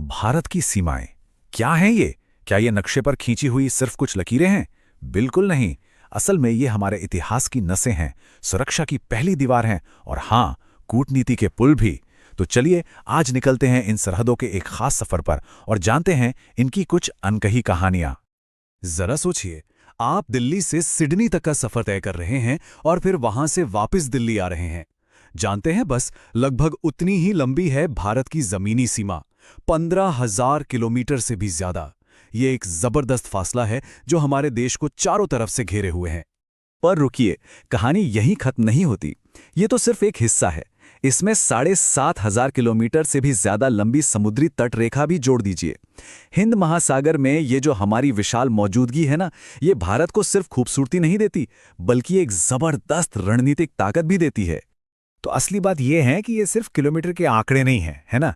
भारत की सीमाएं क्या हैं ये? क्या ये नक्शे पर खींची हुई सिर्फ कुछ लकीरें हैं? बिल्कुल नहीं। असल में ये हमारे इतिहास की नसें हैं, सुरक्षा की पहली दीवार हैं और हाँ, कूटनीति के पुल भी। तो चलिए आज निकलते हैं इन सरहदों के एक खास सफर पर और जानते हैं इनकी कुछ अनकही कहानियां। जरा सोचिए, आप दिल्ली से सिडनी तक का सफर तय कर रहे हैं और फिर वहां से वापस दिल्ली आ रहे हैं। जानते हैं, बस लगभग उतनी ही लंबी है भारत की जमीनी सीमा, 15,000 किलोमीटर से भी ज्यादा। ये एक जबरदस्त फासला है जो हमारे देश को चारों तरफ से घेरे हुए हैं। पर रुकिए, कहानी यहीं खत्म नहीं होती। ये तो सिर्फ एक हिस्सा है। इसमें 7,500 किलोमीटर से भी ज्यादा लंबी समुद्री तट रेखा भी जोड़ दीजिए। हिंद महासागर में ये जो हमारी विशाल मौजूदगी है ना, ये भारत को सिर्फ खूबसूरती नहीं देती, बल्कि एक जबरदस्त रणनीतिक ताकत भी देती है। तो असली बात यह है कि ये सिर्फ किलोमीटर के आंकड़े नहीं हैं, है ना?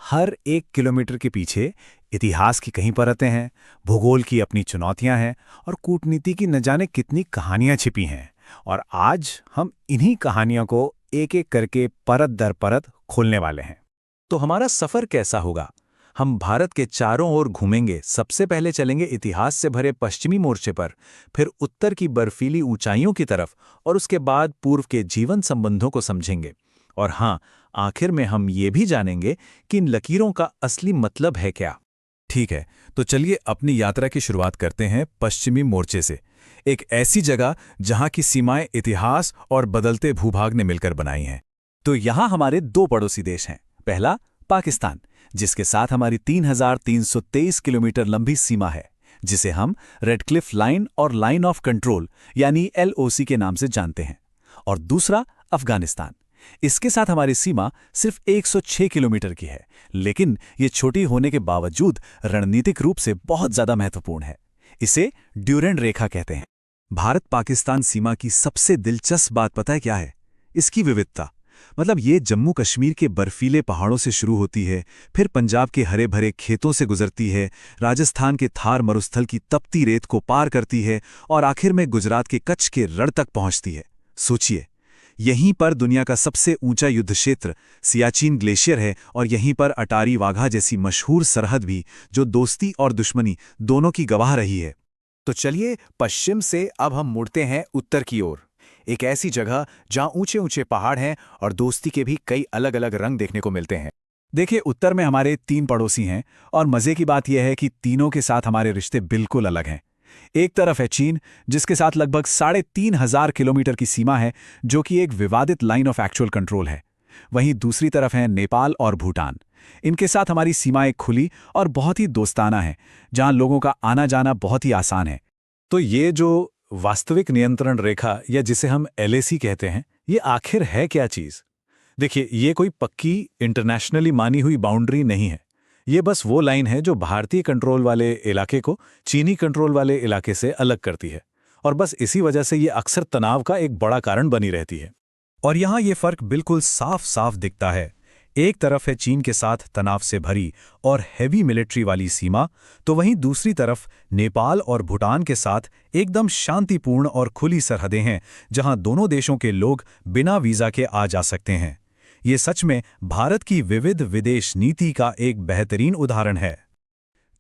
हर एक किलोमीटर के पीछे इतिहास की कहीं परतें हैं, भूगोल की अपनी चुनौतियां हैं और कूटनीति की न जाने कितनी कहानियां छिपी हैं। और आज हम इन्हीं कहानियों को एक एक करके परत दर परत खोलने वाले हैं। तो हमारा सफर कैसा होगा? हम भारत के चारों ओर घूमेंगे। सबसे पहले चलेंगे इतिहास से भरे पश्चिमी मोर्चे पर, फिर उत्तर की बर्फीली ऊंचाइयों की तरफ और उसके बाद पूर्व के जीवन संबंधों को समझेंगे। और हाँ, आखिर में हम ये भी जानेंगे कि इन लकीरों का असली मतलब है क्या। ठीक है, तो चलिए अपनी यात्रा की शुरुआत करते हैं पश्चिमी मोर्चे से, एक ऐसी जगह जहां की सीमाएं इतिहास और बदलते भूभाग ने मिलकर बनाई हैं। तो यहां हमारे दो पड़ोसी देश हैं। पहला पाकिस्तान, जिसके साथ हमारी 3,323 किलोमीटर लंबी सीमा है, जिसे हम रेड क्लिफ लाइन और लाइन ऑफ कंट्रोल यानी LOC के नाम से जानते हैं। और दूसरा अफगानिस्तान। इसके साथ हमारी सीमा सिर्फ 106 किलोमीटर की है, लेकिन ये छोटी होने के बावजूद रणनीतिक रूप से बहुत ज्यादा महत्वपूर्ण है। इसे ड्यूरेंड रेखा कहते हैं। भारत पाकिस्तान सीमा की सबसे दिलचस्प बात पता है क्या है? इसकी विविधता। मतलब ये जम्मू कश्मीर के बर्फीले पहाड़ों से शुरू होती है, फिर पंजाब के हरे भरे खेतों से गुजरती है, राजस्थान के थार मरुस्थल की तपती रेत को पार करती है और आखिर में गुजरात के कच्छ के रण तक पहुंचती है। सोचिए, यहीं पर दुनिया का सबसे ऊंचा युद्ध क्षेत्र सियाचिन ग्लेशियर है और यहीं पर अटारी वाघा जैसी मशहूर सरहद भी, जो दोस्ती और दुश्मनी दोनों की गवाह रही है। तो चलिए पश्चिम से अब हम मुड़ते हैं उत्तर की ओर, एक ऐसी जगह जहां ऊंचे ऊंचे पहाड़ हैं और दोस्ती के भी कई अलग अलग रंग देखने को मिलते हैं। देखिए, उत्तर में हमारे 3 पड़ोसी हैं और मजे की बात यह है कि तीनों के साथ हमारे रिश्ते बिल्कुल अलग हैं। एक तरफ है चीन, जिसके साथ लगभग 3,500 किलोमीटर की सीमा है, जो कि एक विवादित लाइन ऑफ एक्चुअल कंट्रोल है। वहीं दूसरी तरफ है नेपाल और भूटान। इनके साथ हमारी सीमाएं खुली और बहुत ही दोस्ताना हैं, जहां लोगों का आना जाना बहुत ही आसान है। तो ये जो वास्तविक नियंत्रण रेखा या जिसे हम LAC कहते हैं, ये आखिर है क्या चीज? देखिए, ये कोई पक्की इंटरनेशनली मानी हुई बाउंड्री नहीं है। ये बस वो लाइन है जो भारतीय कंट्रोल वाले इलाके को चीनी कंट्रोल वाले इलाके से अलग करती है और बस इसी वजह से ये अक्सर तनाव का एक बड़ा कारण बनी रहती है। और यहाँ ये फर्क बिल्कुल साफ साफ दिखता है। एक तरफ है चीन के साथ तनाव से भरी और हैवी मिलिट्री वाली सीमा, तो वहीं दूसरी तरफ नेपाल और भूटान के साथ एकदम शांतिपूर्ण और खुली सरहदें हैं, जहां दोनों देशों के लोग बिना वीजा के आ जा सकते हैं। ये सच में भारत की विविध विदेश नीति का एक बेहतरीन उदाहरण है।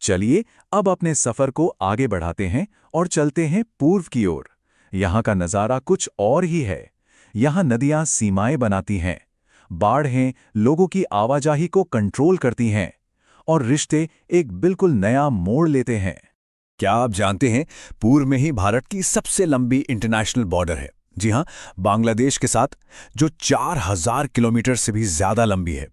चलिए अब अपने सफर को आगे बढ़ाते हैं और चलते हैं पूर्व की ओर। यहाँ का नज़ारा कुछ और ही है। यहाँ नदियाँ सीमाएं बनाती हैं, बाढ़ें लोगों की आवाजाही को कंट्रोल करती हैं और रिश्ते एक बिल्कुल नया मोड़ लेते हैं। क्या आप जानते हैं, पूर्व में ही भारत की सबसे लंबी इंटरनेशनल बॉर्डर है। जी हां, बांग्लादेश के साथ, जो 4,000 किलोमीटर से भी ज्यादा लंबी है।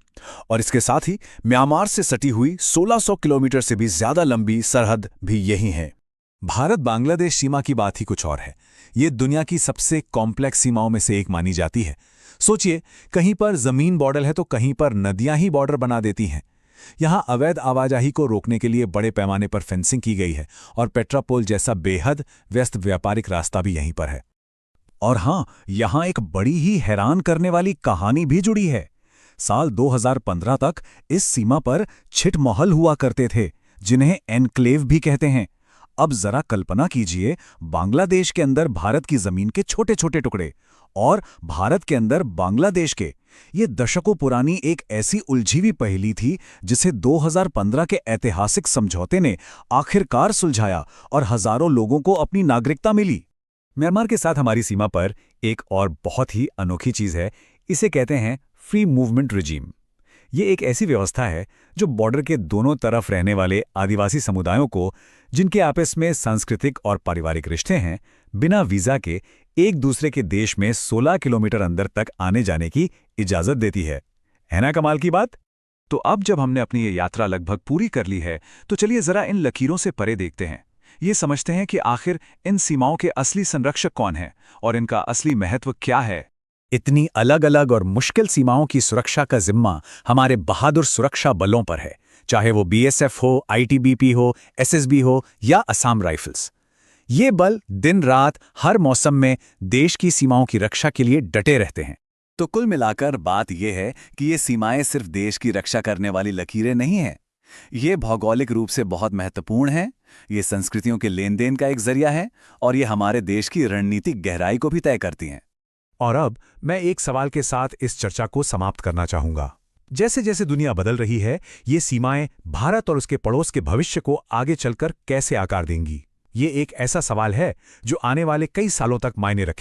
और इसके साथ ही म्यांमार से सटी हुई 1,600 किलोमीटर से भी ज्यादा लंबी सरहद भी यही है। भारत बांग्लादेश सीमा की बात ही कुछ और है। ये दुनिया की सबसे कॉम्प्लेक्स सीमाओं में से एक मानी जाती है। सोचिए, कहीं पर जमीन बॉर्डर है तो कहीं पर नदियां ही बॉर्डर बना देती हैं। यहां अवैध आवाजाही को रोकने के लिए बड़े पैमाने पर फेंसिंग की गई है और पेट्रापोल जैसा बेहद व्यस्त व्यापारिक रास्ता भी यहीं पर है। और हां, यहां एक बड़ी ही हैरान करने वाली कहानी भी जुड़ी है। साल 2015 तक इस सीमा पर छिटमहल हुआ करते थे, जिन्हें एनक्लेव भी कहते हैं। अब जरा कल्पना कीजिए, बांग्लादेश के अंदर भारत की जमीन के छोटे छोटे टुकड़े और भारत के अंदर बांग्लादेश के, ये दशकों पुरानी एक ऐसी उलझी हुई पहेली थी जिसे 2015 के ऐतिहासिक समझौते ने आखिरकार सुलझाया और हजारों लोगों को अपनी नागरिकता मिली। म्यांमार के साथ हमारी सीमा पर एक और बहुत ही अनोखी चीज़ है, इसे कहते हैं फ्री मूवमेंट रिजीम। ये एक ऐसी व्यवस्था है जो बॉर्डर के दोनों तरफ रहने वाले आदिवासी समुदायों को, जिनके आपस में सांस्कृतिक और पारिवारिक रिश्ते हैं, बिना वीज़ा के एक दूसरे के देश में 16 किलोमीटर अंदर तक आने जाने की इजाज़त देती है ना कमाल की बात? तो अब जब हमने अपनी ये यात्रा लगभग पूरी कर ली है, तो चलिए जरा इन लकीरों से परे देखते हैं। ये समझते हैं कि आखिर इन सीमाओं के असली संरक्षक कौन हैं और इनका असली महत्व क्या है। इतनी अलग अलग और मुश्किल सीमाओं की सुरक्षा का जिम्मा हमारे बहादुर सुरक्षा बलों पर है, चाहे वो बीएसएफ हो, आईटीबीपी हो, एसएसबी हो या असम राइफल्स। ये बल दिन रात हर मौसम में देश की सीमाओं की रक्षा के लिए डटे रहते हैं। तो कुल मिलाकर बात यह है कि ये सीमाएं सिर्फ देश की रक्षा करने वाली लकीरें नहीं हैं। ये भौगोलिक रूप से बहुत महत्वपूर्ण हैं, ये संस्कृतियों के लेन देन का एक जरिया है और ये हमारे देश की रणनीतिक गहराई को भी तय करती हैं। और अब मैं एक सवाल के साथ इस चर्चा को समाप्त करना चाहूंगा। जैसे जैसे दुनिया बदल रही है, ये सीमाएं भारत और उसके पड़ोस के भविष्य को आगे चलकर कैसे आकार देंगी? ये एक ऐसा सवाल है जो आने वाले कई सालों तक मायने रखेगा।